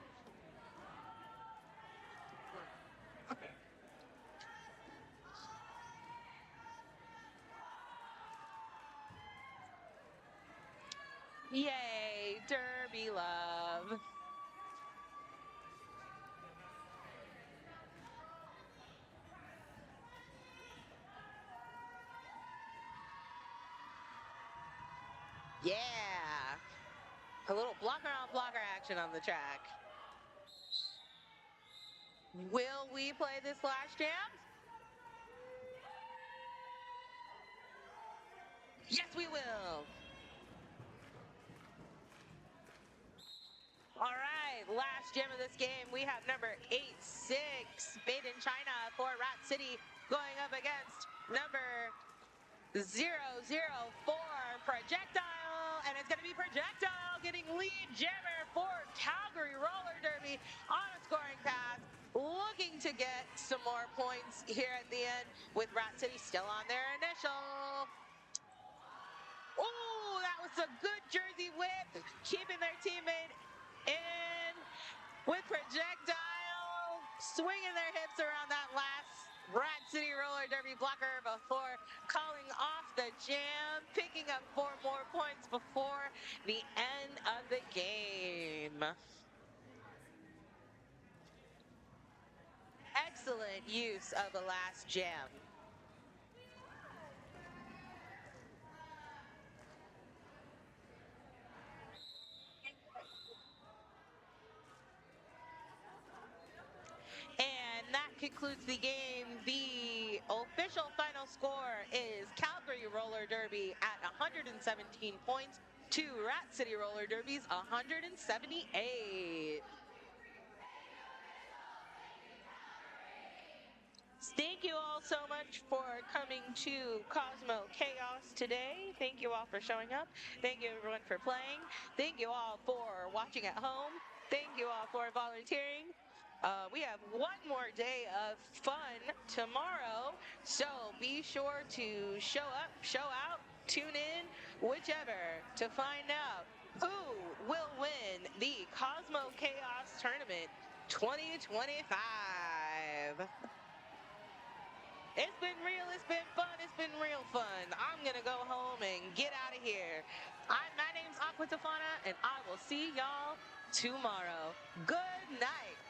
Yay, Derby love. Yeah. A little blocker on blocker action on the track. Will we play this last jam? Yes, we will. All right, last gem of this game, we have number 8-6, Maiden China for Rat City, going up against number 004, Projectile, and it's going to be Projectile getting lead jammer for Calgary Roller Derby on a scoring path, looking to get some more points here at the end with Rat City still on their initial. Oh, that was a good jersey whip, keeping their teammate in with Projectile, swinging their hips around that last Rat City Roller Derby blocker before calling off the jam, picking up 4 more points before the end of the game. Excellent use of the last gem. And that concludes the game. The official final score is Calgary Roller Derby at 117 points to Rat City Roller Derby's 178. Thank you all so much for coming to Cosmo Chaos today. Thank you all for showing up. Thank you everyone for playing. Thank you all for watching at home. Thank you all for volunteering. We have one more day of fun tomorrow, so be sure to show up, show out, tune in, whichever, to find out who will win the Cosmo Chaos Tournament 2025. It's been real, it's been fun, it's been real fun. I'm gonna go home and get out of here. My name's Aquatafana, and I will see y'all tomorrow. Good night.